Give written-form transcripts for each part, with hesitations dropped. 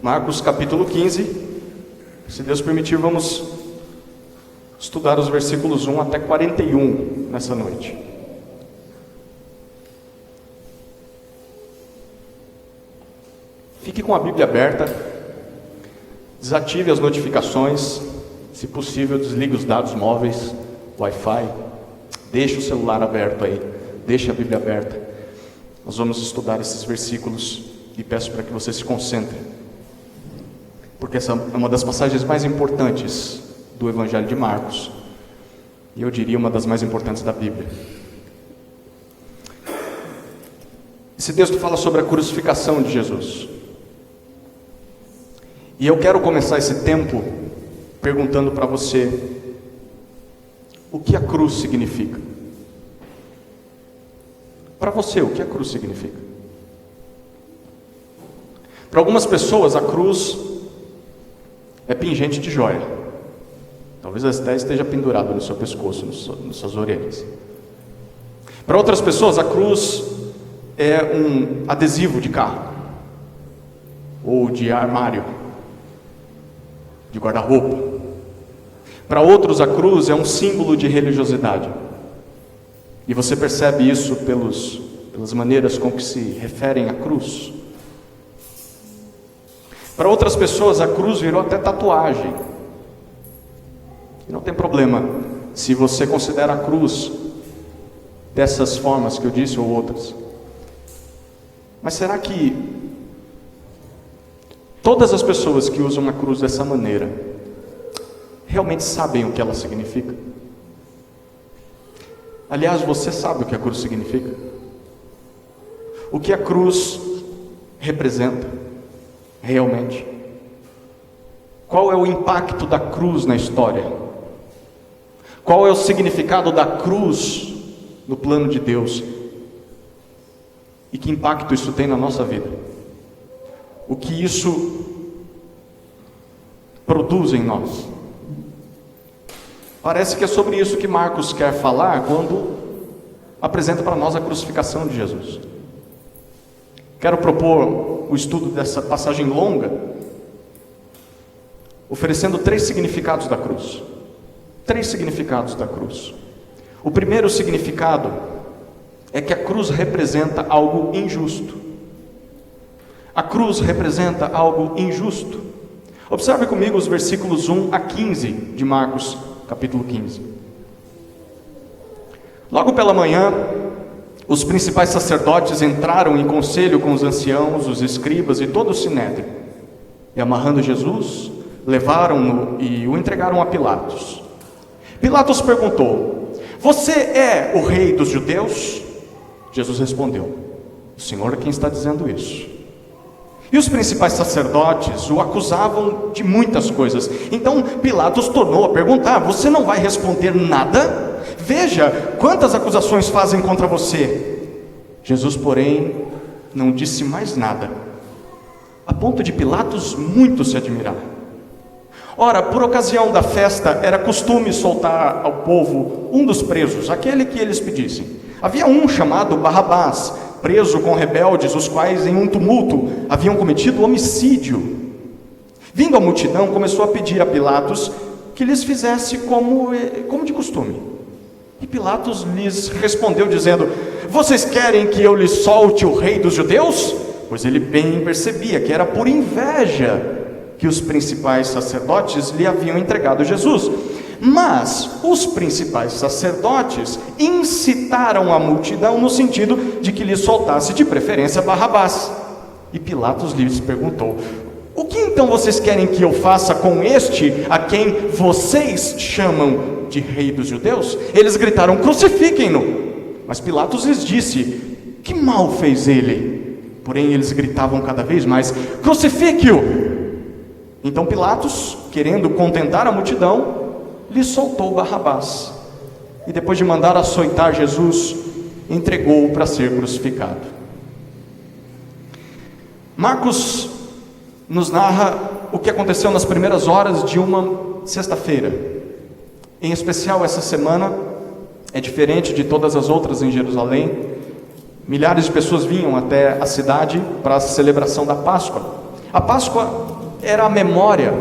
Marcos capítulo 15. Se Deus permitir, vamos estudar os versículos 1 até 41 nessa noite. Fique com a Bíblia aberta, desative as notificações, se possível desligue os dados móveis, Wi-Fi, deixe o celular aberto aí, deixe a Bíblia aberta. Nós vamos estudar esses versículos e peço para que você se concentre, porque essa é uma das passagens mais importantes do Evangelho de Marcos, e eu diria uma das mais importantes da Bíblia. Esse texto fala sobre a crucificação de Jesus. E eu quero começar esse tempo perguntando para você: o que a cruz significa? Para você, o que a cruz significa? Para algumas pessoas, a cruz é pingente de joia. Talvez até esteja pendurado no seu pescoço, nas suas orelhas. Para outras pessoas, a cruz é um adesivo de carro, ou de armário, de guarda-roupa. Para outros, a cruz é um símbolo de religiosidade. E você percebe isso pelas maneiras com que se referem à cruz. Para outras pessoas, a cruz virou até tatuagem. E não tem problema se você considera a cruz dessas formas que eu disse ou outras. Mas será que todas as pessoas que usam a cruz dessa maneira realmente sabem o que ela significa? Aliás, você sabe o que a cruz significa? O que a cruz representa realmente? Qual é o impacto da cruz na história? Qual é o significado da cruz no plano de Deus? E que impacto isso tem na nossa vida? O que isso produz em nós? Parece que é sobre isso que Marcos quer falar quando apresenta para nós a crucificação de Jesus. Quero propor o estudo dessa passagem longa, oferecendo 3 significados da cruz. 3 significados da cruz. O primeiro significado é que a cruz representa algo injusto. A cruz representa algo injusto. Observe comigo os versículos 1 a 15 de Marcos, capítulo 15. Logo pela manhã, os principais sacerdotes entraram em conselho com os anciãos, os escribas e todo o sinédrio. E amarrando Jesus, levaram-no e o entregaram a Pilatos. Pilatos perguntou: "Você é o rei dos judeus?" Jesus respondeu: "O Senhor é quem está dizendo isso." E os principais sacerdotes o acusavam de muitas coisas. Então Pilatos tornou a perguntar: "Você não vai responder nada? Veja quantas acusações fazem contra você." Jesus, porém, não disse mais nada, a ponto de Pilatos muito se admirar. Ora, por ocasião da festa, era costume soltar ao povo um dos presos, aquele que eles pedissem. Havia um chamado Barrabás, preso com rebeldes, os quais em um tumulto haviam cometido homicídio. Vindo a multidão, começou a pedir a Pilatos que lhes fizesse como de costume. E Pilatos lhes respondeu dizendo: "Vocês querem que eu lhes solte o rei dos judeus?" Pois ele bem percebia que era por inveja que os principais sacerdotes lhe haviam entregado Jesus. Mas os principais sacerdotes incitaram a multidão no sentido de que lhe soltasse de preferência Barrabás. E Pilatos lhes perguntou: "O que então vocês querem que eu faça com este, a quem vocês chamam de rei dos judeus?" Eles gritaram: "Crucifiquem-no!" Mas Pilatos lhes disse: "Que mal fez ele?" Porém eles gritavam cada vez mais: "Crucifique-o!" Então Pilatos, querendo contentar a multidão, lhe soltou Barrabás. E depois de mandar açoitar Jesus, entregou-o para ser crucificado. Marcos nos narra o que aconteceu nas primeiras horas de uma sexta-feira. Em especial essa semana é diferente de todas as outras em Jerusalém. Milhares de pessoas vinham até a cidade para a celebração da Páscoa. A Páscoa era a memória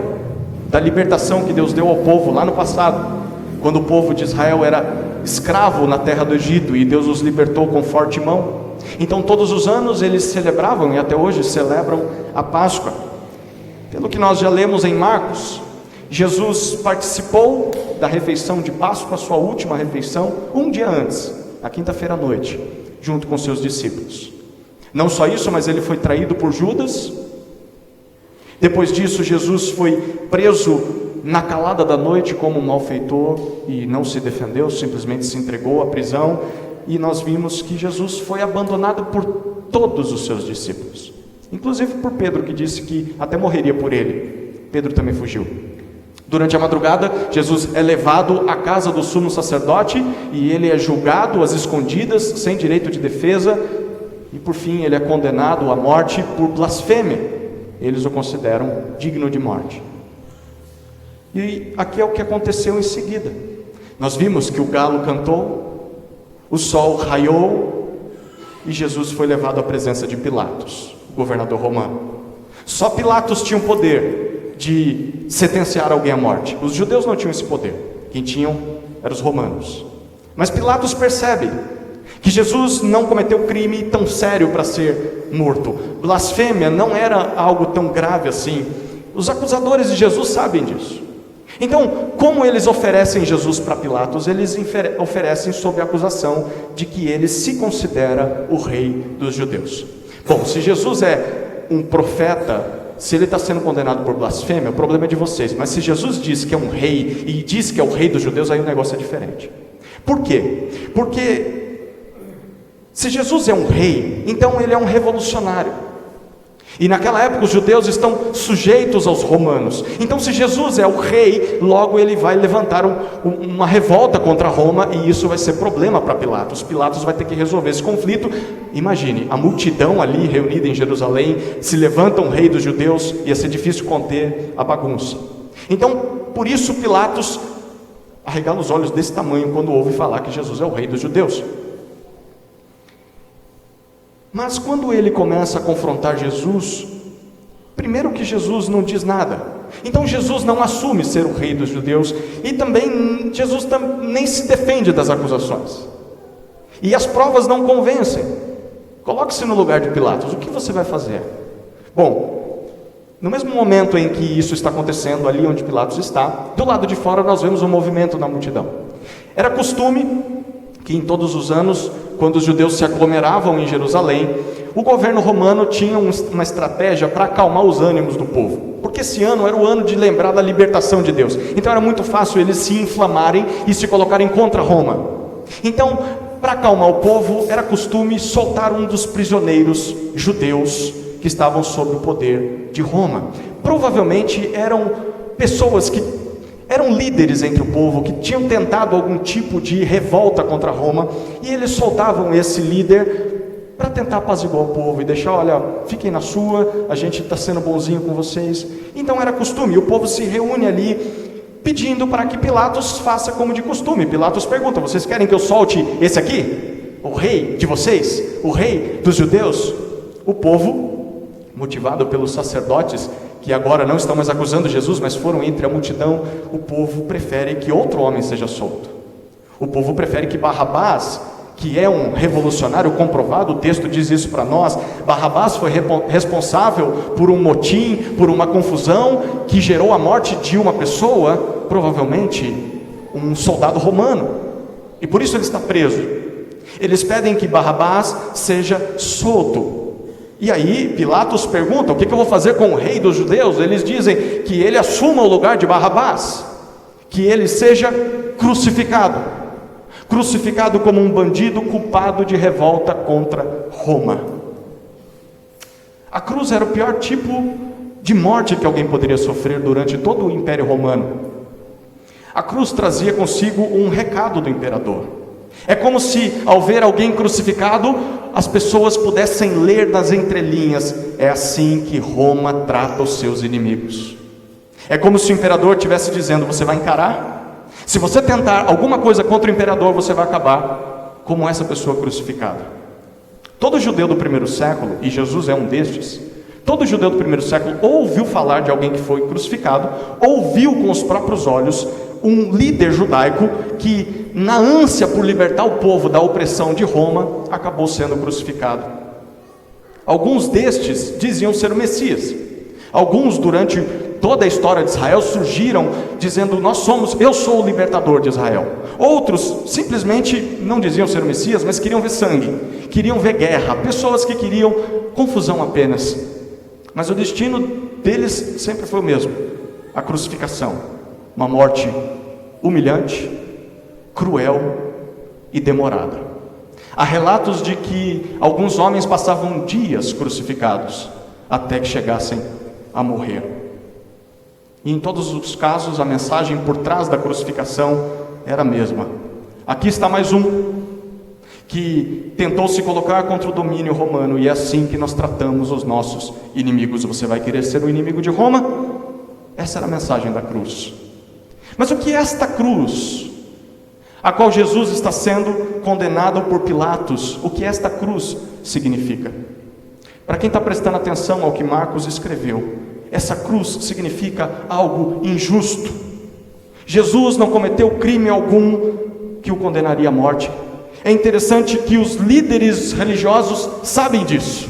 da libertação que Deus deu ao povo lá no passado, quando o povo de Israel era escravo na terra do Egito e Deus os libertou com forte mão. Então todos os anos eles celebravam, e até hoje celebram, a Páscoa. Pelo que nós já lemos em Marcos, Jesus participou da refeição de Páscoa, a sua última refeição, um dia antes, na quinta-feira à noite, junto com seus discípulos. Não só isso, mas ele foi traído por Judas. Depois disso, Jesus foi preso na calada da noite como um malfeitor e não se defendeu, simplesmente se entregou à prisão. E nós vimos que Jesus foi abandonado por todos os seus discípulos, inclusive por Pedro, que disse que até morreria por ele. Pedro também fugiu. Durante a madrugada, Jesus é levado à casa do sumo sacerdote e ele é julgado às escondidas, sem direito de defesa, e por fim ele é condenado à morte por blasfêmia. Eles o consideram digno de morte. E aqui é o que aconteceu em seguida. Nós vimos que o galo cantou, o sol raiou e Jesus foi levado à presença de Pilatos, o governador romano. Só Pilatos tinha o poder de sentenciar alguém à morte. Os judeus não tinham esse poder. Quem tinham eram os romanos. Mas Pilatos percebe que Jesus não cometeu crime tão sério para ser morto. Blasfêmia não era algo tão grave assim. Os acusadores de Jesus sabem disso. Então, como eles oferecem Jesus para Pilatos? Eles oferecem sob a acusação de que ele se considera o rei dos judeus. Bom, se Jesus é um profeta, se ele está sendo condenado por blasfêmia, o problema é de vocês. Mas se Jesus diz que é um rei e diz que é o rei dos judeus, aí o negócio é diferente. Por quê? Porque se Jesus é um rei, então ele é um revolucionário. E naquela época os judeus estão sujeitos aos romanos. Então se Jesus é o rei, logo ele vai levantar uma revolta contra Roma, e isso vai ser problema para Pilatos. Pilatos vai ter que resolver esse conflito. Imagine, a multidão ali reunida em Jerusalém, se levanta um rei dos judeus, ia ser difícil conter a bagunça. Então, por isso Pilatos arregala os olhos desse tamanho quando ouve falar que Jesus é o rei dos judeus. Mas quando ele começa a confrontar Jesus, primeiro que Jesus não diz nada. Então Jesus não assume ser o rei dos judeus, e também Jesus nem se defende das acusações. E as provas não convencem. Coloque-se no lugar de Pilatos, o que você vai fazer? Bom, no mesmo momento em que isso está acontecendo, ali onde Pilatos está, do lado de fora nós vemos um movimento na multidão. Era costume que em todos os anos, quando os judeus se aglomeravam em Jerusalém, o governo romano tinha uma estratégia para acalmar os ânimos do povo, porque esse ano era o ano de lembrar da libertação de Deus. Então era muito fácil eles se inflamarem e se colocarem contra Roma. Então, para acalmar o povo, era costume soltar um dos prisioneiros judeus que estavam sob o poder de Roma. Provavelmente eram pessoas que eram líderes entre o povo, que tinham tentado algum tipo de revolta contra Roma, e eles soltavam esse líder para tentar apaziguar o povo e deixar, olha, fiquem na sua, a gente está sendo bonzinho com vocês. Então era costume, o povo se reúne ali, pedindo para que Pilatos faça como de costume. Pilatos pergunta: vocês querem que eu solte esse aqui? O rei de vocês? O rei dos judeus? O povo, motivado pelos sacerdotes, que agora não estão mais acusando Jesus, mas foram entre a multidão, o povo prefere que outro homem seja solto. O povo prefere que Barrabás, que é um revolucionário comprovado, o texto diz isso para nós, Barrabás foi responsável por um motim, por uma confusão que gerou a morte de uma pessoa, provavelmente um soldado romano, e por isso ele está preso. Eles pedem que Barrabás seja solto. E aí Pilatos pergunta: o que eu vou fazer com o rei dos judeus? Eles dizem que ele assuma o lugar de Barrabás, que ele seja crucificado, crucificado como um bandido culpado de revolta contra Roma. A cruz era o pior tipo de morte que alguém poderia sofrer durante todo o Império Romano. A cruz trazia consigo um recado do imperador. É como se, ao ver alguém crucificado, as pessoas pudessem ler nas entrelinhas: é assim que Roma trata os seus inimigos. É como se o imperador estivesse dizendo: você vai encarar? Se você tentar alguma coisa contra o imperador, você vai acabar como essa pessoa crucificada. Todo judeu do primeiro século, e Jesus é um destes, Todo judeu do primeiro século ouviu falar de alguém que foi crucificado, ouviu com os próprios olhos um líder judaico que, na ânsia por libertar o povo da opressão de Roma, acabou sendo crucificado. Alguns destes diziam ser o Messias. Alguns, durante toda a história de Israel, surgiram dizendo: eu sou o libertador de Israel. Outros simplesmente não diziam ser o Messias, mas queriam ver sangue, queriam ver guerra, pessoas que queriam confusão apenas. Mas o destino deles sempre foi o mesmo: a crucificação, uma morte humilhante, cruel e demorada. Há relatos de que alguns homens passavam dias crucificados até que chegassem a morrer. E em todos os casos a mensagem por trás da crucificação era a mesma. Aqui está mais um que tentou se colocar contra o domínio romano, e é assim que nós tratamos os nossos inimigos. Você vai querer ser o inimigo de Roma? Essa era a mensagem da cruz. Mas o que é esta cruz, a qual Jesus está sendo condenado por Pilatos? O que esta cruz significa? Para quem está prestando atenção ao que Marcos escreveu, essa cruz significa algo injusto. Jesus não cometeu crime algum que o condenaria à morte. É interessante que os líderes religiosos sabem disso.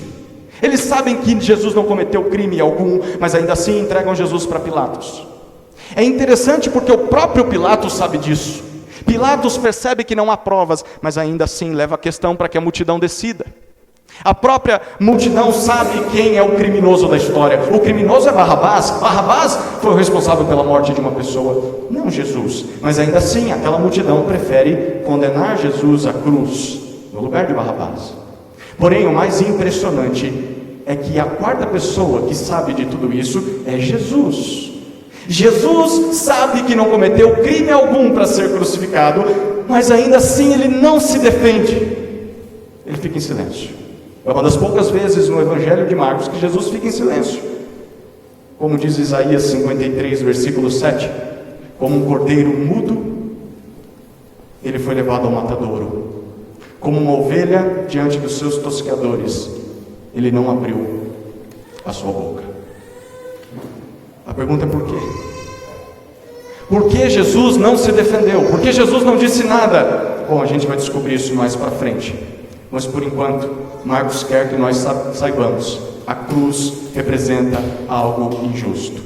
Eles sabem que Jesus não cometeu crime algum, mas ainda assim entregam Jesus para Pilatos. É interessante porque o próprio Pilatos sabe disso. Pilatos percebe que não há provas, mas ainda assim leva a questão para que a multidão decida. A própria multidão sabe quem é o criminoso da história. O criminoso é Barrabás. Barrabás foi o responsável pela morte de uma pessoa, não Jesus. Mas ainda assim, aquela multidão prefere condenar Jesus à cruz, no lugar de Barrabás. Porém, o mais impressionante é que a quarta pessoa que sabe de tudo isso é Jesus. Jesus sabe que não cometeu crime algum para ser crucificado, mas ainda assim ele não se defende. Ele fica em silêncio. É uma das poucas vezes no Evangelho de Marcos que Jesus fica em silêncio. Como diz Isaías 53, versículo 7: como um cordeiro mudo, ele foi levado ao matadouro. Como uma ovelha diante dos seus tosqueadores, ele não abriu a sua boca. A pergunta é por quê? Por que Jesus não se defendeu? Por que Jesus não disse nada? Bom, a gente vai descobrir isso mais para frente. Mas por enquanto, Marcos quer que nós saibamos: a cruz representa algo injusto.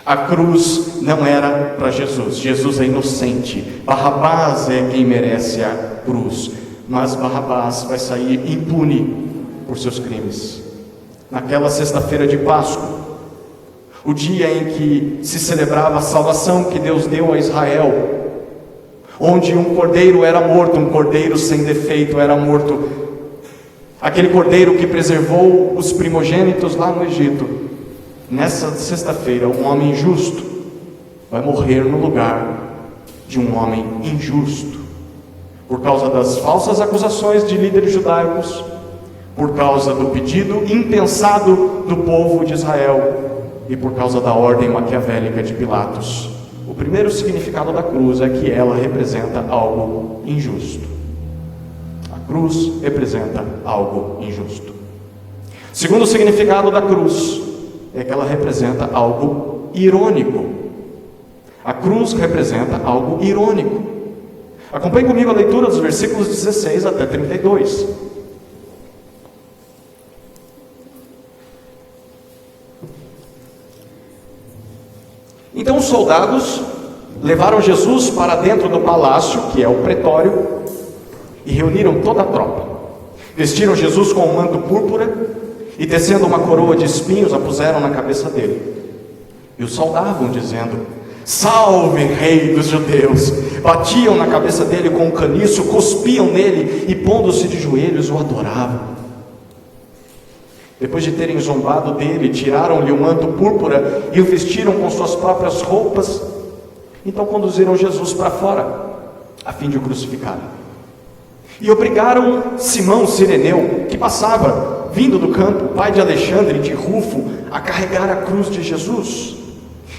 A cruz não era para Jesus. Jesus é inocente. Barrabás é quem merece a cruz. Mas Barrabás vai sair impune por seus crimes. Naquela sexta-feira de Páscoa, o dia em que se celebrava a salvação que Deus deu a Israel, onde um cordeiro era morto, um cordeiro sem defeito era morto, aquele cordeiro que preservou os primogênitos lá no Egito. Nessa sexta-feira, um homem justo vai morrer no lugar de um homem injusto, por causa das falsas acusações de líderes judaicos, por causa do pedido impensado do povo de Israel e por causa da ordem maquiavélica de Pilatos. O primeiro significado da cruz é que ela representa algo injusto. A cruz representa algo injusto. O segundo significado da cruz é que ela representa algo irônico. A cruz representa algo irônico. Acompanhe comigo a leitura dos versículos 16 até 32. Então os soldados levaram Jesus para dentro do palácio, que é o pretório, e reuniram toda a tropa. Vestiram Jesus com um manto púrpura e, tecendo uma coroa de espinhos, a puseram na cabeça dele. E o saudavam, dizendo: salve, rei dos judeus! Batiam na cabeça dele com um caniço, cuspiam nele e, pondo-se de joelhos, o adoravam. Depois de terem zombado dele, tiraram-lhe o manto púrpura e o vestiram com suas próprias roupas. Então conduziram Jesus para fora, a fim de o crucificarem. E obrigaram Simão Cireneu, que passava, vindo do campo, pai de Alexandre e de Rufo, a carregar a cruz de Jesus.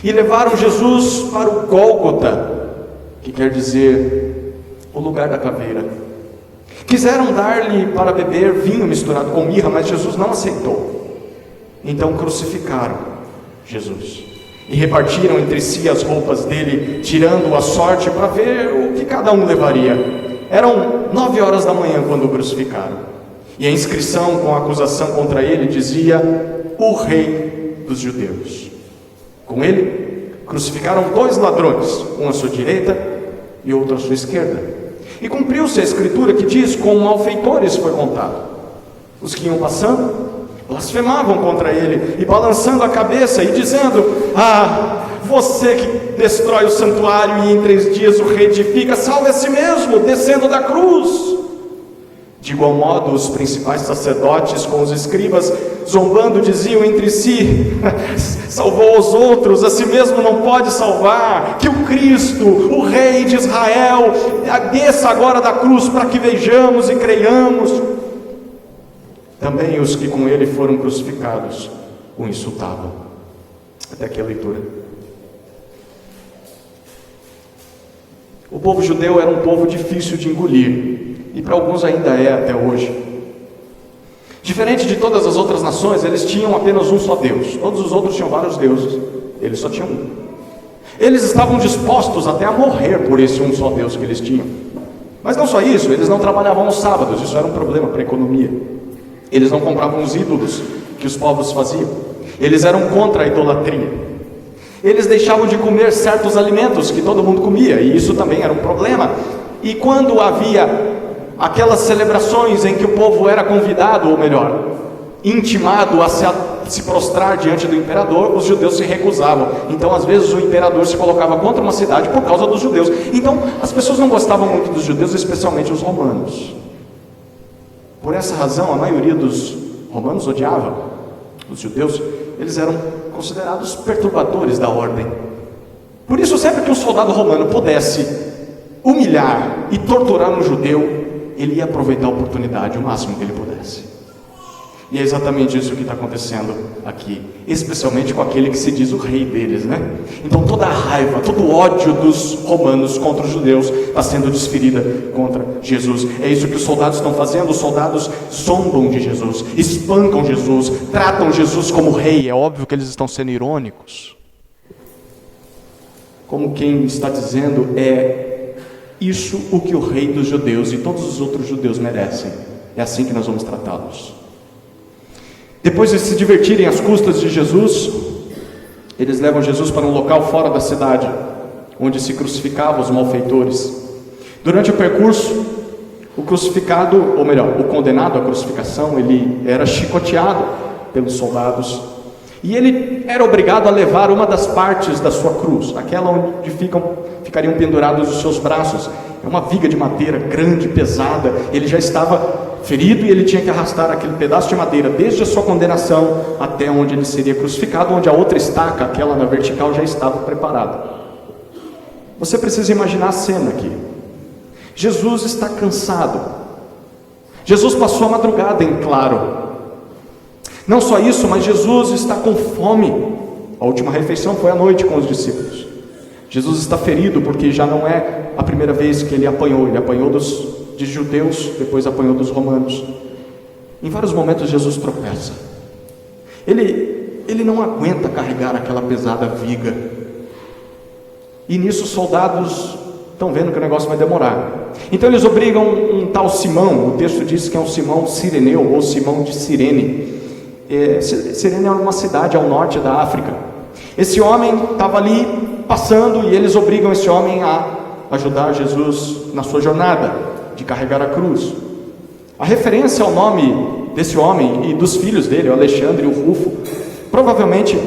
E levaram Jesus para o Gólgota, que quer dizer o lugar da caveira. Quiseram dar-lhe para beber vinho misturado com mirra, mas Jesus não aceitou. Então crucificaram Jesus e repartiram entre si as roupas dele, tirando a sorte para ver o que cada um levaria. Eram 9 horas da manhã quando o crucificaram, e a inscrição com a acusação contra ele dizia: o Rei dos Judeus. Com ele crucificaram 2 ladrões, um à sua direita e outro à sua esquerda. E cumpriu-se a escritura que diz: com malfeitores foi contado. Os que iam passando blasfemavam contra ele, e balançando a cabeça e dizendo: ah, você que destrói o santuário e em 3 dias o reedifica, salve a si mesmo, descendo da cruz. De igual modo, os principais sacerdotes com os escribas, zombando, diziam entre si: salvou os outros, a si mesmo não pode salvar. Que o Cristo, o Rei de Israel, desça agora da cruz para que vejamos e creiamos. Também os que com ele foram crucificados o insultavam. Até aqui a leitura. O povo judeu era um povo difícil de engolir, e para alguns ainda é até hoje. Diferente de todas as outras nações, eles tinham apenas um só Deus. Todos os outros tinham vários deuses, eles só tinham um. Eles estavam dispostos até a morrer por esse um só Deus que eles tinham. Mas não só isso, eles não trabalhavam aos sábados, isso era um problema para a economia. Eles não compravam os ídolos que os povos faziam. Eles eram contra a idolatria. Eles deixavam de comer certos alimentos que todo mundo comia, e isso também era um problema. E quando havia aquelas celebrações em que o povo era convidado, ou melhor, intimado a se prostrar diante do imperador, os judeus se recusavam. Então às vezes o imperador se colocava contra uma cidade por causa dos judeus. Então as pessoas não gostavam muito dos judeus, especialmente os romanos. Por essa razão, a maioria dos romanos odiava os judeus. Eles eram considerados perturbadores da ordem. Por isso, sempre que um soldado romano pudesse humilhar e torturar um judeu, ele ia aproveitar a oportunidade o máximo que ele pudesse. E é exatamente isso que está acontecendo aqui, especialmente com aquele que se diz o rei deles, né? Então toda a raiva, todo o ódio dos romanos contra os judeus está sendo desferida contra Jesus. É isso que os soldados estão fazendo. Os soldados zombam de Jesus, espancam Jesus, tratam Jesus como rei. É óbvio que eles estão sendo irônicos, como quem está dizendo: é isso o que o rei dos judeus e todos os outros judeus merecem. É assim que nós vamos tratá-los. Depois de se divertirem às custas de Jesus, eles levam Jesus para um local fora da cidade, onde se crucificavam os malfeitores. Durante o percurso, o crucificado, ou melhor, o condenado à crucificação, ele era chicoteado pelos soldados, e ele era obrigado a levar uma das partes da sua cruz, aquela onde ficariam pendurados os seus braços. É uma viga de madeira grande, pesada. Ele já estava ferido e ele tinha que arrastar aquele pedaço de madeira desde a sua condenação até onde ele seria crucificado, onde a outra estaca, aquela na vertical, já estava preparada. Você precisa imaginar a cena aqui. Jesus está cansado. Jesus passou a madrugada em claro. Não só isso, mas Jesus está com fome. A última refeição foi à noite com os discípulos. Jesus está ferido porque já não é a primeira vez que ele apanhou de judeus, depois apanhou dos romanos. Em vários momentos Jesus tropeça. Ele não aguenta carregar aquela pesada viga. E nisso os soldados estão vendo que o negócio vai demorar. Então eles obrigam um tal Simão, o texto diz que é um Simão Cireneu, ou Simão de Cirene. Cirene é uma cidade ao norte da África. Esse homem estava ali passando, e eles obrigam esse homem a ajudar Jesus na sua jornada de carregar a cruz. A referência ao nome desse homem e dos filhos dele, o Alexandre e o Rufo, provavelmente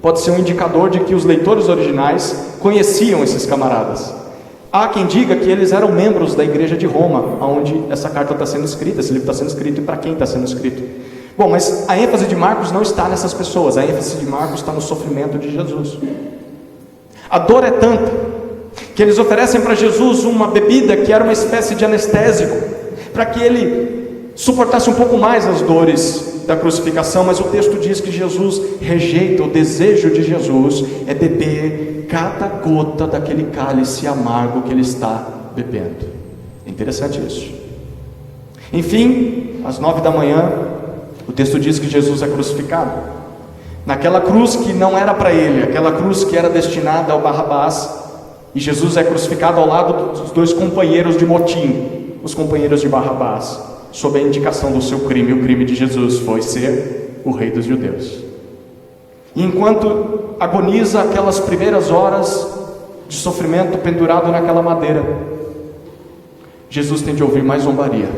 pode ser um indicador de que os leitores originais conheciam esses camaradas. Há quem diga que eles eram membros da igreja de Roma, onde essa carta está sendo escrita, esse livro está sendo escrito, e para quem está sendo escrito. Bom, mas a ênfase de Marcos não está nessas pessoas, a ênfase de Marcos está no sofrimento de Jesus. A dor é tanta que eles oferecem para Jesus uma bebida que era uma espécie de anestésico, para que ele suportasse um pouco mais as dores da crucificação, mas o texto diz que Jesus rejeita. O desejo de Jesus é beber cada gota daquele cálice amargo que ele está bebendo. É interessante isso. Enfim, às 9 da manhã, O texto diz que Jesus é crucificado. Naquela cruz que não era para ele, aquela cruz que era destinada ao Barrabás, e Jesus é crucificado ao lado dos dois companheiros de motim, os companheiros de Barrabás, sob a indicação do seu crime. O crime de Jesus foi ser o rei dos judeus. E enquanto agoniza aquelas primeiras horas de sofrimento pendurado naquela madeira, Jesus tem de ouvir mais zombaria.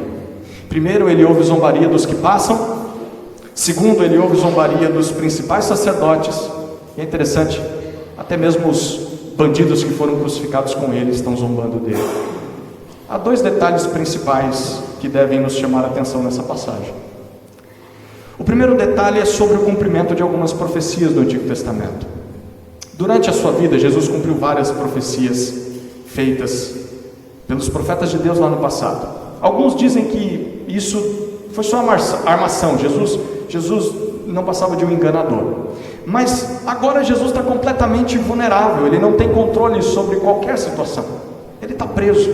Primeiro, ele ouve zombaria dos que passam. Segundo, ele ouve zombaria dos principais sacerdotes. E é interessante, até mesmo os bandidos que foram crucificados com ele estão zombando dele. Há dois detalhes principais que devem nos chamar a atenção nessa passagem. O primeiro detalhe é sobre o cumprimento de algumas profecias do Antigo Testamento. Durante a sua vida, Jesus cumpriu várias profecias feitas pelos profetas de Deus lá no passado. Alguns dizem que isso foi só uma armação. Jesus não passava de um enganador. Mas agora Jesus está completamente vulnerável. Ele não tem controle sobre qualquer situação. Ele está preso,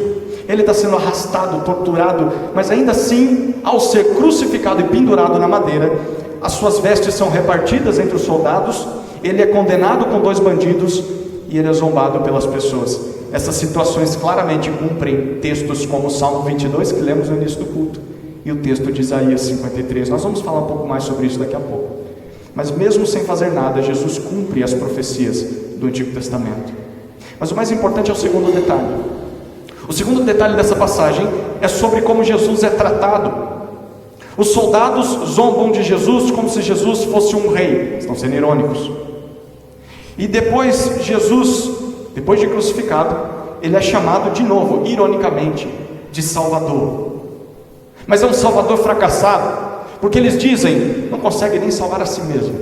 ele está sendo arrastado, torturado. Mas ainda assim, ao ser crucificado e pendurado na madeira, as suas vestes são repartidas entre os soldados. Ele é condenado com 2 bandidos e ele é zombado pelas pessoas. Essas situações claramente cumprem textos como o Salmo 22, que lemos no início do culto, e o texto de Isaías 53. Nós vamos falar um pouco mais sobre isso daqui a pouco. Mas mesmo sem fazer nada, Jesus cumpre as profecias do Antigo Testamento. Mas o mais importante é o segundo detalhe. O segundo detalhe dessa passagem é sobre como Jesus é tratado. Os soldados zombam de Jesus como se Jesus fosse um rei. Estão sendo irônicos. E depois depois de crucificado, ele é chamado de novo, ironicamente, de Salvador. Mas é um Salvador fracassado, porque eles dizem, não consegue nem salvar a si mesmo.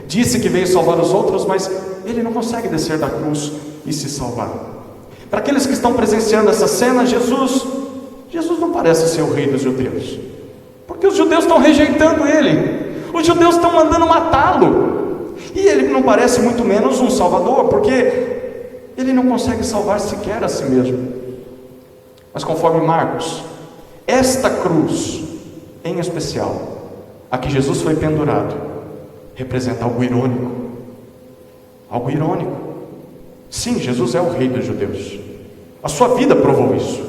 Disse que veio salvar os outros, mas ele não consegue descer da cruz e se salvar. Para aqueles que estão presenciando essa cena, Jesus não parece ser o rei dos judeus, porque os judeus estão rejeitando ele, os judeus estão mandando matá-lo, e ele não parece muito menos um salvador, porque ele não consegue salvar sequer a si mesmo. Mas conforme Marcos, esta cruz, em especial, a que Jesus foi pendurado, representa algo irônico. Algo irônico. Sim, Jesus é o rei dos judeus. A sua vida provou isso.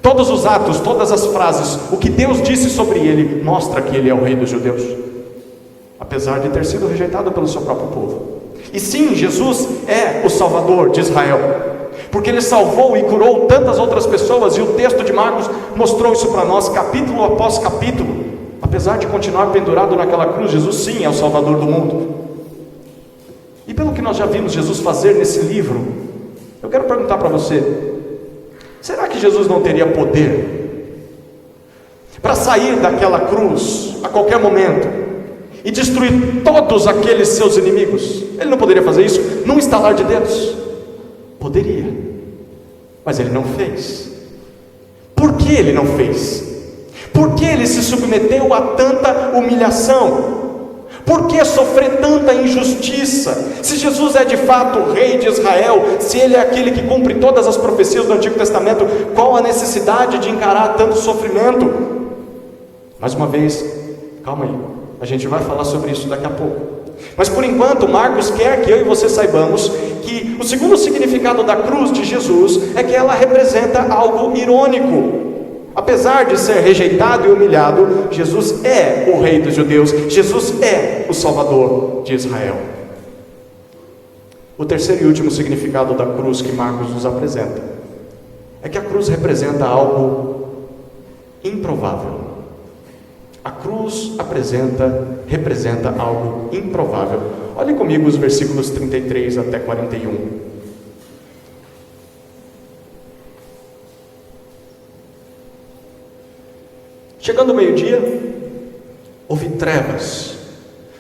Todos os atos, todas as frases, o que Deus disse sobre ele, mostra que ele é o rei dos judeus, apesar de ter sido rejeitado pelo seu próprio povo. E sim, Jesus é o Salvador de Israel, porque ele salvou e curou tantas outras pessoas, e o texto de Marcos mostrou isso para nós, capítulo após capítulo. Apesar de continuar pendurado naquela cruz, Jesus sim é o Salvador do mundo. E pelo que nós já vimos Jesus fazer nesse livro, eu quero perguntar para você, será que Jesus não teria poder para sair daquela cruz a qualquer momento e destruir todos aqueles seus inimigos? Ele não poderia fazer isso num estalar de dedos? Poderia, mas ele não fez. Por que ele não fez? Por que ele se submeteu a tanta humilhação? Por que sofrer tanta injustiça? Se Jesus é de fato o rei de Israel, se ele é aquele que cumpre todas as profecias do Antigo Testamento, qual a necessidade de encarar tanto sofrimento? Mais uma vez, calma aí, a gente vai falar sobre isso daqui a pouco. Mas por enquanto, Marcos quer que eu e você saibamos que o segundo significado da cruz de Jesus é que ela representa algo irônico. Apesar de ser rejeitado e humilhado, Jesus é o rei dos judeus, Jesus é o Salvador de Israel. O terceiro e último significado da cruz que Marcos nos apresenta é que a cruz representa algo improvável. A cruz representa algo improvável. Olhe comigo os versículos 33 até 41. Chegando ao meio-dia, houve trevas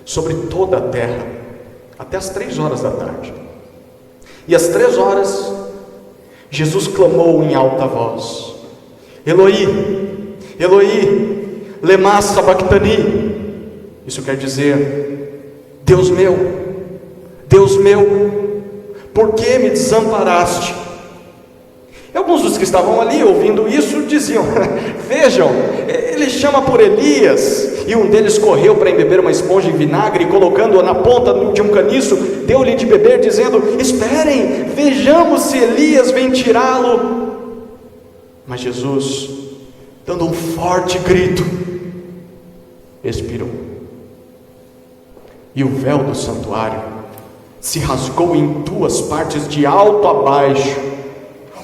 sobre toda a terra, até as 3 horas da tarde. E às 3 horas, Jesus clamou em alta voz: Eloi, Eloi, lema sabachthani. Isso quer dizer: Deus meu, por que me desamparaste? E alguns dos que estavam ali ouvindo isso diziam: vejam, ele chama por Elias. E um deles correu para embeber uma esponja em vinagre, e colocando-a na ponta de um caniço, deu-lhe de beber, dizendo: esperem, vejamos se Elias vem tirá-lo. Mas Jesus, dando um forte grito, expirou. E o véu do santuário se rasgou em duas partes, de alto a baixo.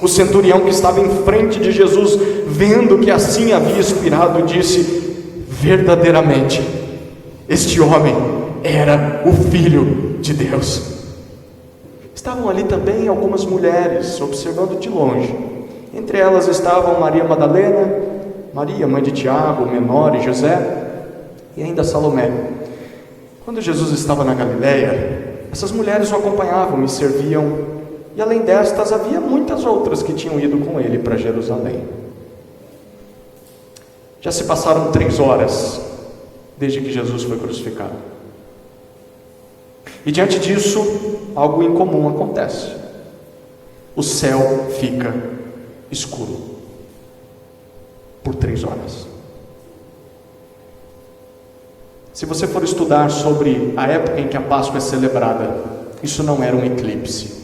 O centurião que estava em frente de Jesus, vendo que assim havia expirado, disse: verdadeiramente, este homem era o Filho de Deus. Estavam ali também algumas mulheres, observando de longe. Entre elas estavam Maria Madalena, Maria, mãe de Tiago, o menor, e José, e ainda Salomé. Quando Jesus estava na Galileia, essas mulheres o acompanhavam e serviam. E além destas, havia muitas outras que tinham ido com ele para Jerusalém. Já se passaram 3 horas desde que Jesus foi crucificado. E diante disso, algo incomum acontece. O céu fica escuro por 3 horas. Se você for estudar sobre a época em que a Páscoa é celebrada, isso não era um eclipse,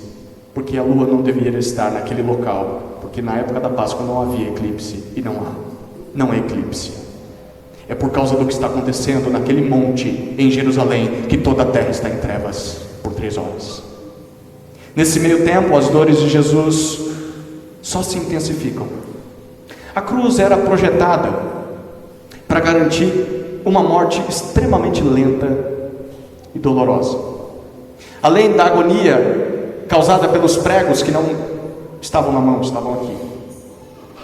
porque a lua não deveria estar naquele local, porque na época da Páscoa não havia eclipse, e não é eclipse. É por causa do que está acontecendo naquele monte em Jerusalém que toda a terra está em trevas por 3 horas. Nesse meio tempo, as dores de Jesus só se intensificam. A cruz era projetada para garantir uma morte extremamente lenta e dolorosa. Além da agonia causada pelos pregos que não estavam na mão, estavam aqui,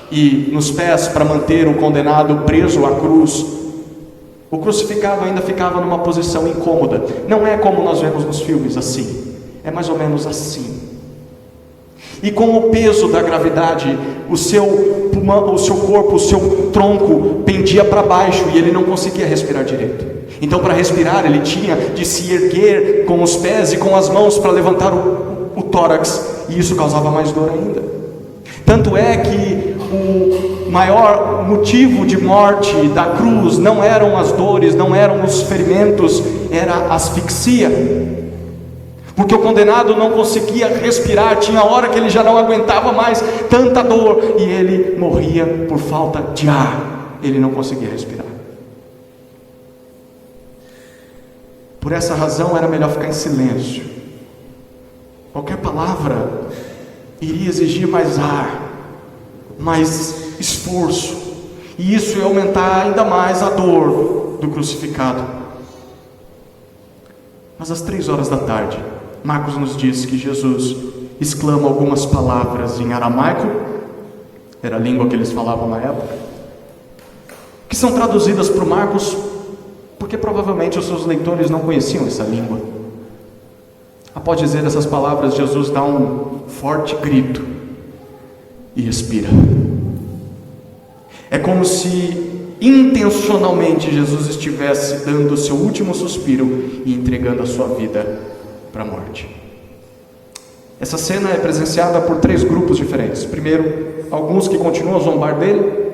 e nos pés para manter o condenado preso à cruz, o crucificado ainda ficava numa posição incômoda. Não é como nós vemos nos filmes assim, é mais ou menos assim. E com o peso da gravidade, o seu corpo, o seu tronco pendia para baixo e ele não conseguia respirar direito. Então, para respirar, ele tinha de se erguer com os pés e com as mãos para levantar o tórax, e isso causava mais dor ainda. Tanto é que o maior motivo de morte da cruz não eram as dores, não eram os ferimentos, era a asfixia. Porque o condenado não conseguia respirar, tinha hora que ele já não aguentava mais tanta dor, e ele morria por falta de ar, ele não conseguia respirar. Por essa razão era melhor ficar em silêncio. Qualquer palavra iria exigir mais ar, mais esforço, e isso ia aumentar ainda mais a dor do crucificado. Mas às 3 horas da tarde, Marcos nos diz que Jesus exclama algumas palavras em aramaico, era a língua que eles falavam na época, que são traduzidas por Marcos porque provavelmente os seus leitores não conheciam essa língua. Após dizer essas palavras, Jesus dá um forte grito e expira. É como se intencionalmente Jesus estivesse dando o seu último suspiro e entregando a sua vida para a morte. Essa cena é presenciada por 3 grupos diferentes. Primeiro, alguns que continuam a zombar dele.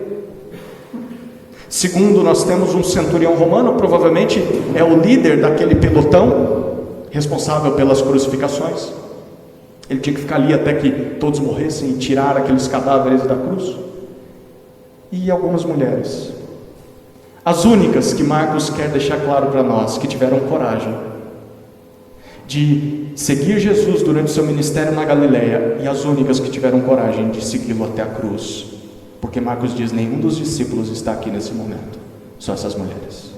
Segundo, nós temos um centurião romano, provavelmente é o líder daquele pelotão responsável pelas crucificações. Ele tinha que ficar ali até que todos morressem e tirar aqueles cadáveres da cruz. E algumas mulheres, as únicas que Marcos quer deixar claro para nós, que tiveram coragem de seguir Jesus durante o seu ministério na Galileia, e as únicas que tiveram coragem de segui-lo até a cruz, porque Marcos diz: nenhum dos discípulos está aqui nesse momento, só essas mulheres.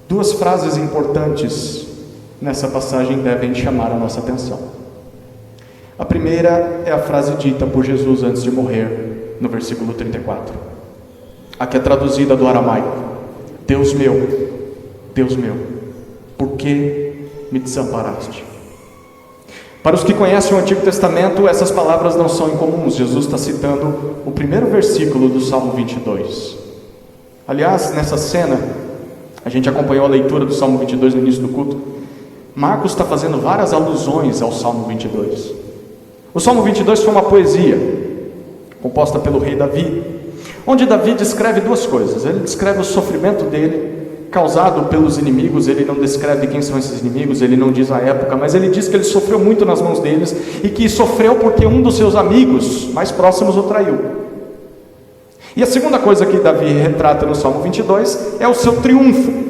2 frases importantes nessa passagem devem chamar a nossa atenção. A primeira é a frase dita por Jesus antes de morrer, no versículo 34. A que é traduzida do aramaico: Deus meu, por que me desamparaste? Para os que conhecem o Antigo Testamento, essas palavras não são incomuns. Jesus está citando o primeiro versículo do Salmo 22. Aliás, nessa cena, a gente acompanhou a leitura do Salmo 22 no início do culto. Marcos está fazendo várias alusões ao Salmo 22. O Salmo 22 foi uma poesia composta pelo rei Davi, onde Davi descreve duas coisas. Ele descreve o sofrimento dele, causado pelos inimigos. Ele não descreve quem são esses inimigos, ele não diz a época, mas ele diz que ele sofreu muito nas mãos deles, e que sofreu porque um dos seus amigos mais próximos o traiu. E a segunda coisa que Davi retrata no Salmo 22 é o seu triunfo.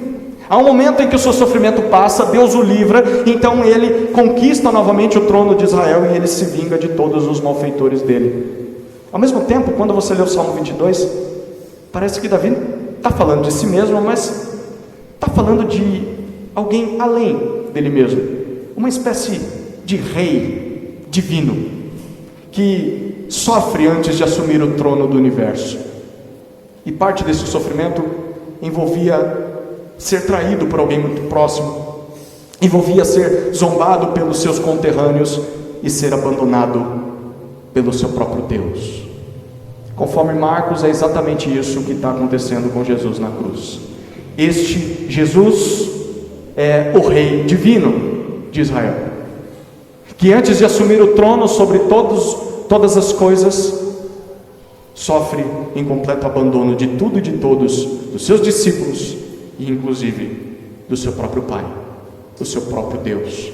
Há um momento em que o seu sofrimento passa, Deus o livra, então ele conquista novamente o trono de Israel e ele se vinga de todos os malfeitores dele. Ao mesmo tempo, quando você lê o Salmo 22, parece que Davi está falando de si mesmo, mas está falando de alguém além dele mesmo, uma espécie de rei divino, que sofre antes de assumir o trono do universo. E parte desse sofrimento envolvia ser traído por alguém muito próximo, envolvia ser zombado pelos seus conterrâneos e ser abandonado pelo seu próprio Deus. Conforme Marcos, é exatamente isso que está acontecendo com Jesus na cruz. Este Jesus é o Rei divino de Israel, que antes de assumir o trono sobre todas as coisas, sofre em completo abandono de tudo e de todos, dos seus discípulos e inclusive do seu próprio Pai, do seu próprio Deus.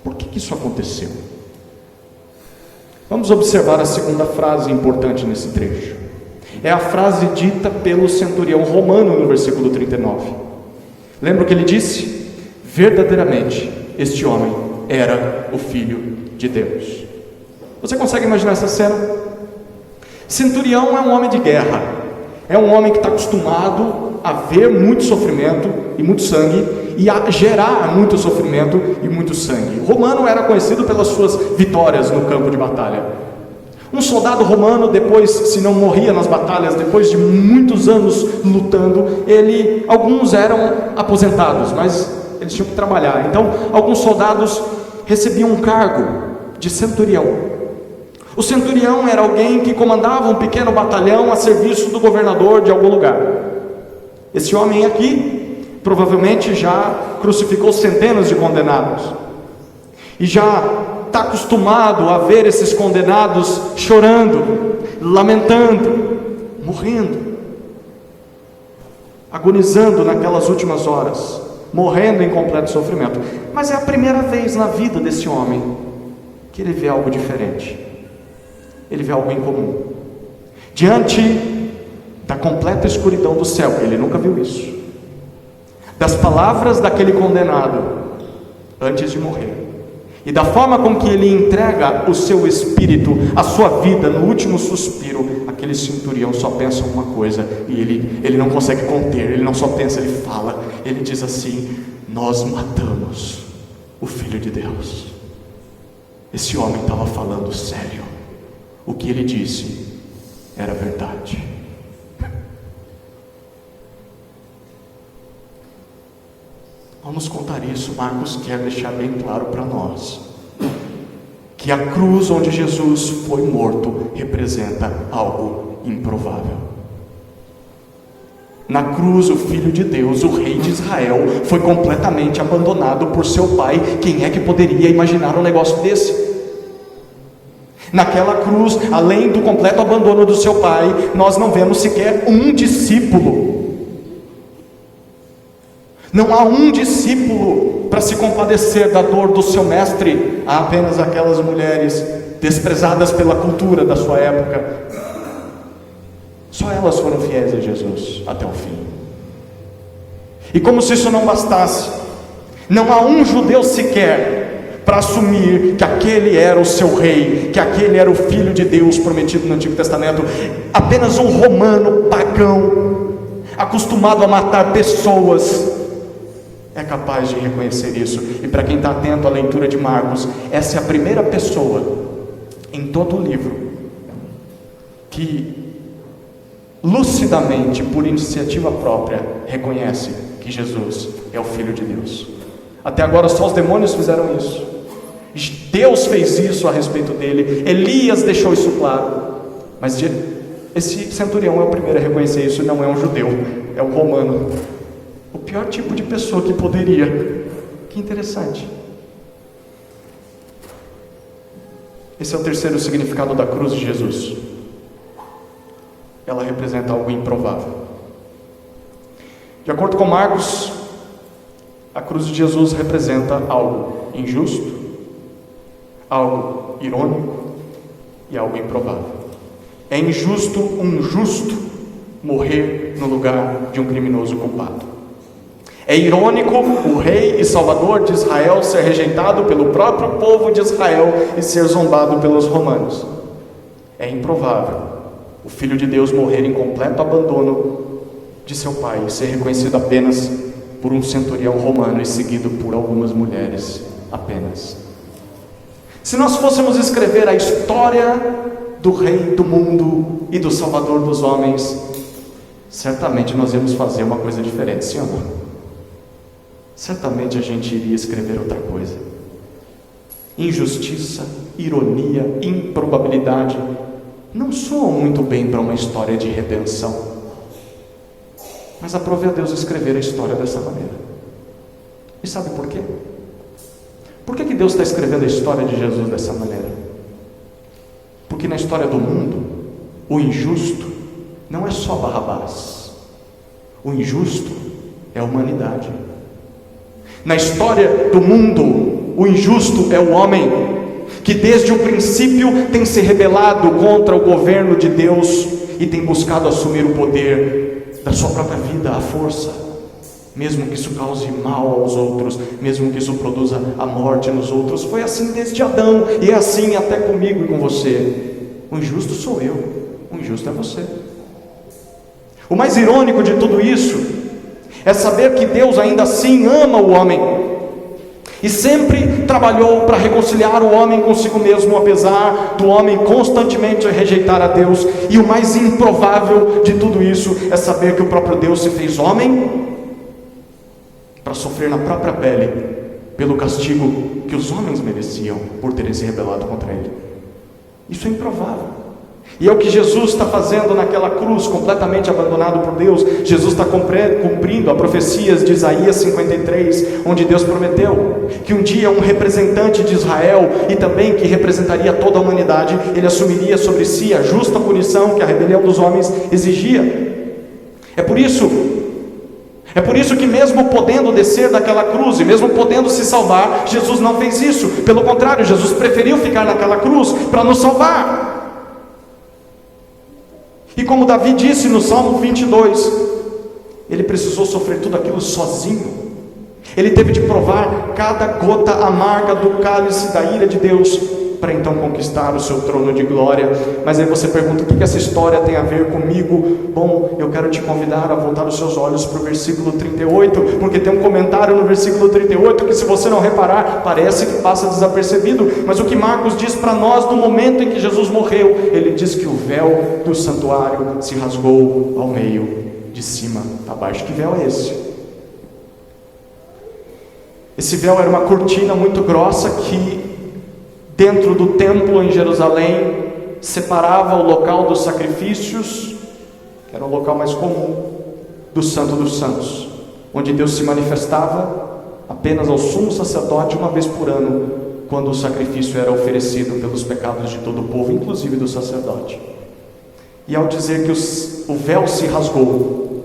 Por que isso aconteceu? Vamos observar a segunda frase importante nesse trecho. É a frase dita pelo centurião romano no versículo 39. Lembra o que ele disse? Verdadeiramente, este homem era o Filho de Deus. Você consegue imaginar essa cena? Centurião é um homem de guerra, é um homem que está acostumado a ver muito sofrimento e muito sangue, e a gerar muito sofrimento e muito sangue. O romano era conhecido pelas suas vitórias no campo de batalha. Um soldado romano, depois, se não morria nas batalhas, depois de muitos anos lutando, alguns eram aposentados, mas eles tinham que trabalhar. Então, alguns soldados recebiam um cargo de centurião. O centurião era alguém que comandava um pequeno batalhão a serviço do governador de algum lugar. Esse homem aqui, provavelmente já crucificou centenas de condenados, e já está acostumado a ver esses condenados chorando, lamentando, morrendo, agonizando naquelas últimas horas, morrendo em completo sofrimento. Mas é a primeira vez na vida desse homem que ele vê algo diferente. Ele vê algo incomum. Diante da completa escuridão do céu, ele nunca viu isso, das palavras daquele condenado antes de morrer, e da forma com que ele entrega o seu espírito, a sua vida no último suspiro, aquele centurião só pensa uma coisa, e ele não consegue conter, ele não só pensa, ele fala, ele diz assim: nós matamos o Filho de Deus. Esse homem estava falando sério, o que ele disse era verdade. Vamos contar isso. Marcos quer deixar bem claro para nós que a cruz onde Jesus foi morto representa algo improvável. Na cruz, o Filho de Deus, o Rei de Israel, foi completamente abandonado por seu Pai. Quem é que poderia imaginar um negócio desse? Naquela cruz, além do completo abandono do seu Pai, nós não vemos sequer um discípulo. Não há um discípulo para se compadecer da dor do seu mestre. Há apenas aquelas mulheres desprezadas pela cultura da sua época. Só elas foram fiéis a Jesus até o fim. E como se isso não bastasse, não há um judeu sequer para assumir que aquele era o seu rei, que aquele era o Filho de Deus prometido no Antigo Testamento. Apenas um romano pagão, acostumado a matar pessoas, é capaz de reconhecer isso. E para quem está atento à leitura de Marcos, essa é a primeira pessoa em todo o livro que lucidamente, por iniciativa própria, reconhece que Jesus é o Filho de Deus. Até agora só os demônios fizeram isso. Deus fez isso a respeito dele. Elias deixou isso claro. Mas esse centurião é o primeiro a reconhecer isso. Não é um judeu, é um romano. O pior tipo de pessoa que poderia. Que interessante. Esse é o terceiro significado da cruz de Jesus. Ela representa algo improvável. De acordo com Marcos, a cruz de Jesus representa algo injusto, algo irônico e algo improvável. É injusto um justo morrer no lugar de um criminoso culpado. É irônico o rei e salvador de Israel ser rejeitado pelo próprio povo de Israel e ser zombado pelos romanos. É improvável o Filho de Deus morrer em completo abandono de seu pai e ser reconhecido apenas por um centurião romano e seguido por algumas mulheres apenas. Se nós fôssemos escrever a história do rei do mundo e do salvador dos homens, certamente nós íamos fazer uma coisa diferente, sim ou não? Certamente a gente iria escrever outra coisa. Injustiça, ironia, improbabilidade não soam muito bem para uma história de redenção. Mas aprove a Deus escrever a história dessa maneira. E sabe por quê? Por que Deus está escrevendo a história de Jesus dessa maneira? Porque na história do mundo, o injusto não é só Barrabás. O injusto é a humanidade. Na história do mundo, o injusto é o homem, que desde o princípio tem se rebelado contra o governo de Deus e tem buscado assumir o poder da sua própria vida à força, mesmo que isso cause mal aos outros, mesmo que isso produza a morte nos outros. Foi assim desde Adão e é assim até comigo e com você. O injusto sou eu, o injusto é você. O mais irônico de tudo isso é saber que Deus ainda assim ama o homem e sempre trabalhou para reconciliar o homem consigo mesmo, apesar do homem constantemente rejeitar a Deus. E o mais improvável de tudo isso é saber que o próprio Deus se fez homem para sofrer na própria pele pelo castigo que os homens mereciam por terem se rebelado contra Ele. Isso é improvável. E é o que Jesus está fazendo naquela cruz, completamente abandonado por Deus. Jesus está cumprindo a profecias de Isaías 53, onde Deus prometeu que um dia um representante de Israel, e também que representaria toda a humanidade, ele assumiria sobre si a justa punição que a rebelião dos homens exigia. É por isso que mesmo podendo descer daquela cruz, e mesmo podendo se salvar, Jesus não fez isso. Pelo contrário, Jesus preferiu ficar naquela cruz para nos salvar. E como Davi disse no Salmo 22, ele precisou sofrer tudo aquilo sozinho. Ele teve de provar cada gota amarga do cálice da ira de Deus, para então conquistar o seu trono de glória. Mas aí você pergunta, o que essa história tem a ver comigo? Bom, eu quero te convidar a voltar os seus olhos para o versículo 38, porque tem um comentário no versículo 38 que, se você não reparar, parece que passa desapercebido, mas o que Marcos diz para nós no momento em que Jesus morreu, ele diz que o véu do santuário se rasgou ao meio, de cima a baixo. Que véu é esse? Esse véu era uma cortina muito grossa que, dentro do templo em Jerusalém, separava o local dos sacrifícios, que era o local mais comum, do Santo dos Santos, onde Deus se manifestava apenas ao sumo sacerdote uma vez por ano, quando o sacrifício era oferecido pelos pecados de todo o povo, inclusive do sacerdote. E ao dizer que o véu se rasgou,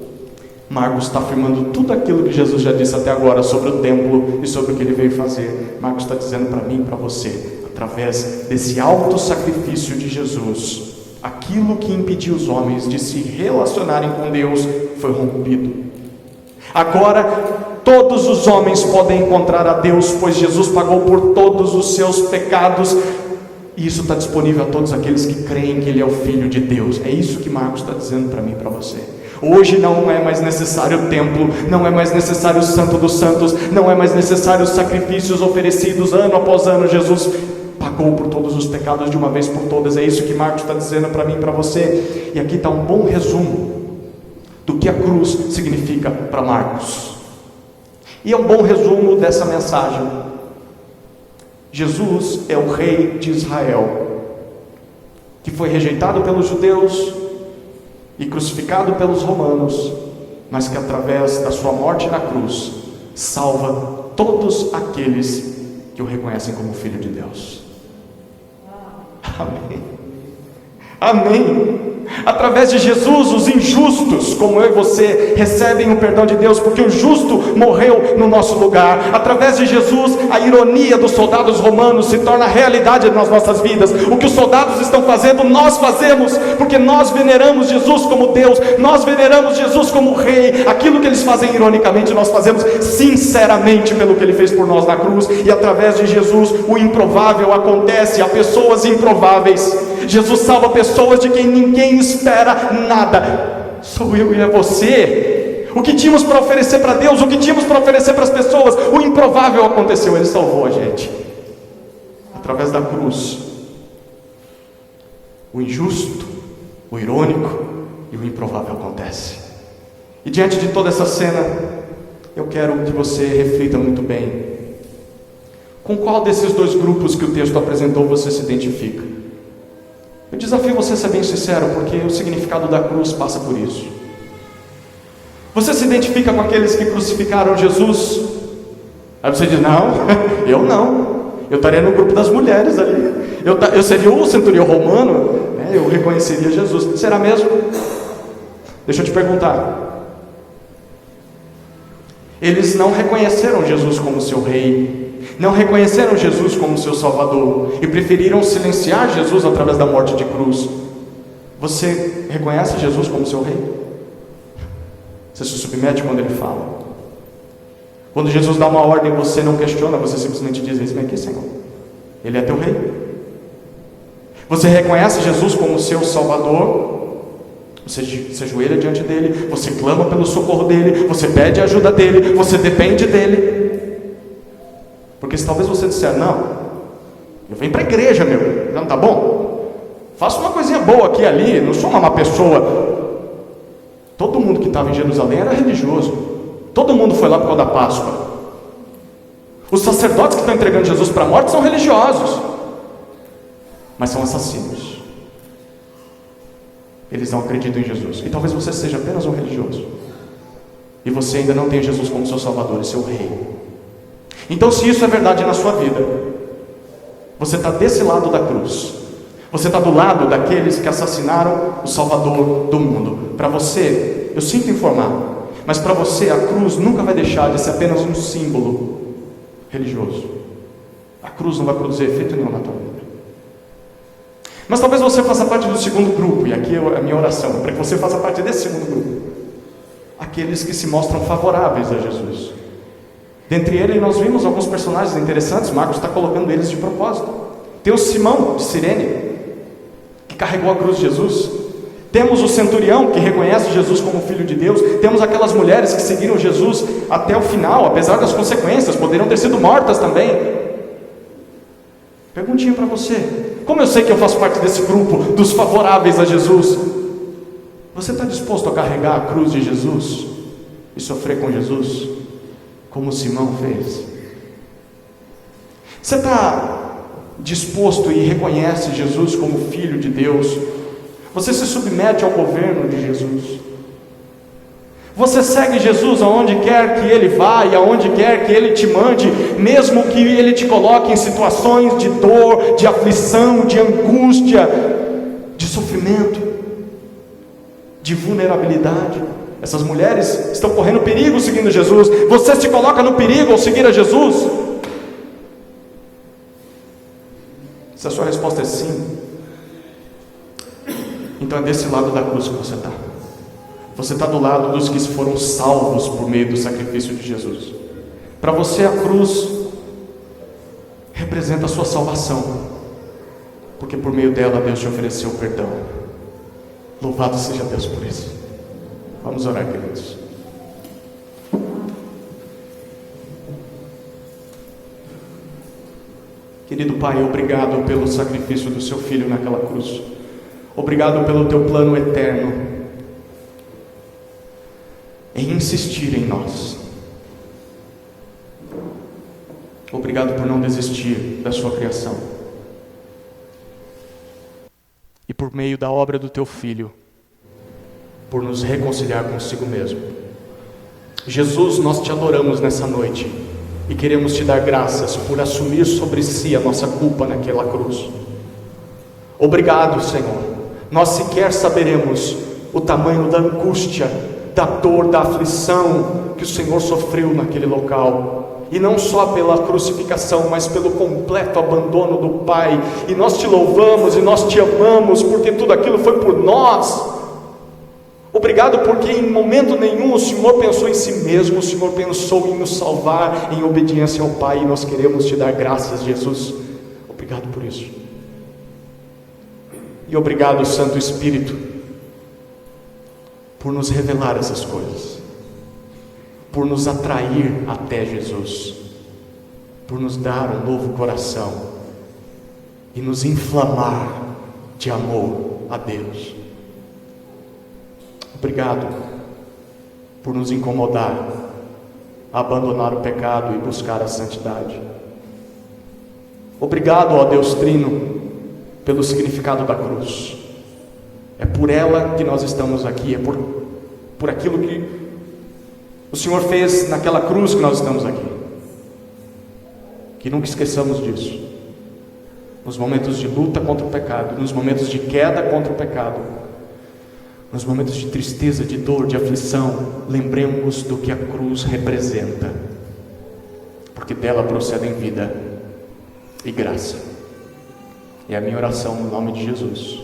Marcos está afirmando tudo aquilo que Jesus já disse até agora sobre o templo e sobre o que ele veio fazer. Marcos está dizendo para mim e para você: através desse alto sacrifício de Jesus, aquilo que impediu os homens de se relacionarem com Deus foi rompido. Agora todos os homens podem encontrar a Deus, pois Jesus pagou por todos os seus pecados, e isso está disponível a todos aqueles que creem que Ele é o Filho de Deus. É isso que Marcos está dizendo para mim e para você. Hoje não é mais necessário o templo, não é mais necessário o Santo dos Santos, não é mais necessário os sacrifícios oferecidos ano após ano. Jesus pagou por todos os pecados de uma vez por todas. É isso que Marcos está dizendo para mim e para você. E aqui está um bom resumo do que a cruz significa para Marcos. E é um bom resumo dessa mensagem. Jesus é o rei de Israel, que foi rejeitado pelos judeus e crucificado pelos romanos, mas que através da sua morte na cruz salva todos aqueles que o reconhecem como Filho de Deus. Amém. Amém. Através de Jesus, os injustos, como eu e você, recebem o perdão de Deus, porque o justo morreu no nosso lugar. Através de Jesus, a ironia dos soldados romanos se torna realidade nas nossas vidas. O que os soldados estão fazendo, nós fazemos, porque nós veneramos Jesus como Deus, nós veneramos Jesus como Rei. Aquilo que eles fazem ironicamente, nós fazemos sinceramente pelo que Ele fez por nós na cruz. E através de Jesus, o improvável acontece. Há pessoas improváveis. Jesus salva pessoas de quem ninguém espera nada. Sou eu e é você. O que tínhamos para oferecer para Deus, o que tínhamos para oferecer para as pessoas, o improvável aconteceu. Ele salvou a gente através da cruz. O injusto, o irônico e o improvável acontece. E diante de toda essa cena, eu quero que você reflita muito bem. Com qual desses dois grupos que o texto apresentou você se identifica? Eu desafio você a ser bem sincero, porque o significado da cruz passa por isso. Você se identifica com aqueles que crucificaram Jesus? Aí você diz, não, eu não. Eu estaria no grupo das mulheres ali. Eu seria o centurião romano, né? Eu reconheceria Jesus. Será mesmo? Deixa eu te perguntar. Eles não reconheceram Jesus como seu rei, não reconheceram Jesus como seu salvador e preferiram silenciar Jesus através da morte de cruz. Você reconhece Jesus como seu rei? Você se submete quando Ele fala? Quando Jesus dá uma ordem, você não questiona, você simplesmente diz, eis-me aqui, Senhor. Ele é teu rei. Você reconhece Jesus como seu salvador? Você se ajoelha diante dele, você clama pelo socorro dele, você pede a ajuda dele, você depende dele. Porque se talvez você disser, não, eu venho para a igreja, meu, não tá bom? Faço uma coisinha boa aqui e ali, não sou uma má pessoa. Todo mundo que estava em Jerusalém era religioso. Todo mundo foi lá por causa da Páscoa. Os sacerdotes que estão entregando Jesus para a morte são religiosos, mas são assassinos. Eles não acreditam em Jesus. E talvez você seja apenas um religioso, e você ainda não tem Jesus como seu Salvador e seu Rei. Então, se isso é verdade na sua vida, você está desse lado da cruz. Você está do lado daqueles que assassinaram o Salvador do mundo. Para você, eu sinto informar, mas para você a cruz nunca vai deixar de ser apenas um símbolo religioso. A cruz não vai produzir efeito nenhum na tua vida. Mas talvez você faça parte do segundo grupo, e aqui é a minha oração, para que você faça parte desse segundo grupo. Aqueles que se mostram favoráveis a Jesus. Dentre eles nós vimos alguns personagens interessantes, Marcos está colocando eles de propósito. Tem o Simão de Cirene, que carregou a cruz de Jesus. Temos o centurião, que reconhece Jesus como Filho de Deus. Temos aquelas mulheres que seguiram Jesus até o final, apesar das consequências, poderiam ter sido mortas também. Perguntinha para você: como eu sei que eu faço parte desse grupo dos favoráveis a Jesus? Você está disposto a carregar a cruz de Jesus e sofrer com Jesus, como Simão fez? Você está disposto e reconhece Jesus como Filho de Deus? Você se submete ao governo de Jesus? Você segue Jesus aonde quer que Ele vá e aonde quer que Ele te mande, mesmo que Ele te coloque em situações de dor, de aflição, de angústia, de sofrimento, de vulnerabilidade? Essas mulheres estão correndo perigo seguindo Jesus. Você se coloca no perigo ao seguir a Jesus? Se a sua resposta é sim, então é desse lado da cruz que você está. Você está do lado dos que foram salvos por meio do sacrifício de Jesus. Para você a cruz representa a sua salvação, porque por meio dela Deus te ofereceu perdão. Louvado seja Deus por isso. Vamos orar, queridos. Querido Pai, obrigado pelo sacrifício do seu Filho naquela cruz. Obrigado pelo teu plano eterno em insistir em nós. Obrigado por não desistir da sua criação. E por meio da obra do teu Filho, por nos reconciliar consigo mesmo. Jesus, nós te adoramos nessa noite e queremos te dar graças por assumir sobre si a nossa culpa naquela cruz. Obrigado, Senhor. Nós sequer saberemos o tamanho da angústia, da dor, da aflição que o Senhor sofreu naquele local. E não só pela crucificação, mas pelo completo abandono do Pai. E nós te louvamos e nós te amamos, porque tudo aquilo foi por nós. Obrigado porque em momento nenhum o Senhor pensou em si mesmo, o Senhor pensou em nos salvar em obediência ao Pai, e nós queremos te dar graças, Jesus. Obrigado por isso. E obrigado, Santo Espírito, por nos revelar essas coisas, por nos atrair até Jesus, por nos dar um novo coração e nos inflamar de amor a Deus. Obrigado por nos incomodar a abandonar o pecado e buscar a santidade. Obrigado, ó Deus Trino, pelo significado da cruz. É por ela que nós estamos aqui, é por aquilo que o Senhor fez naquela cruz que nós estamos aqui. Que nunca esqueçamos disso. Nos momentos de luta contra o pecado, nos momentos de queda contra o pecado, nos momentos de tristeza, de dor, de aflição, lembremos do que a cruz representa, porque dela procedem vida e graça. É a minha oração no nome de Jesus.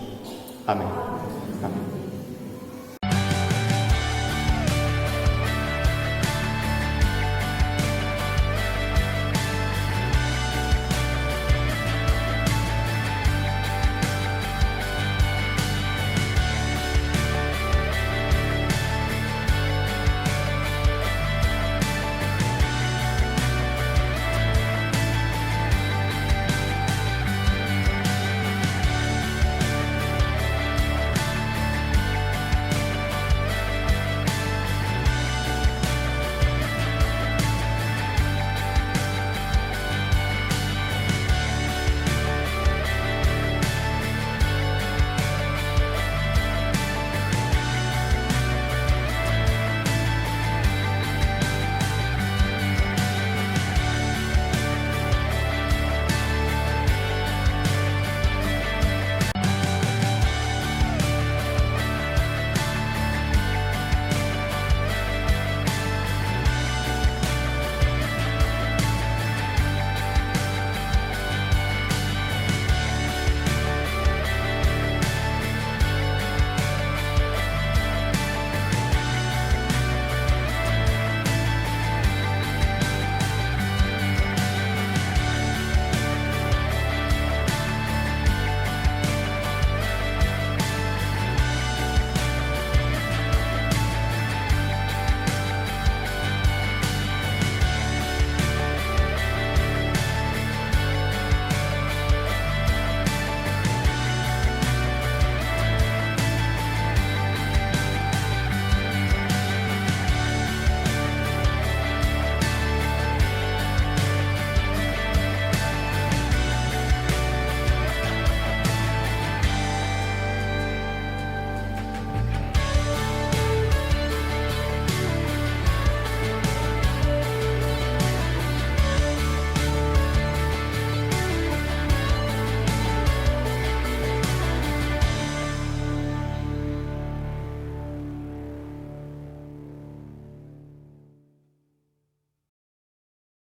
Amém.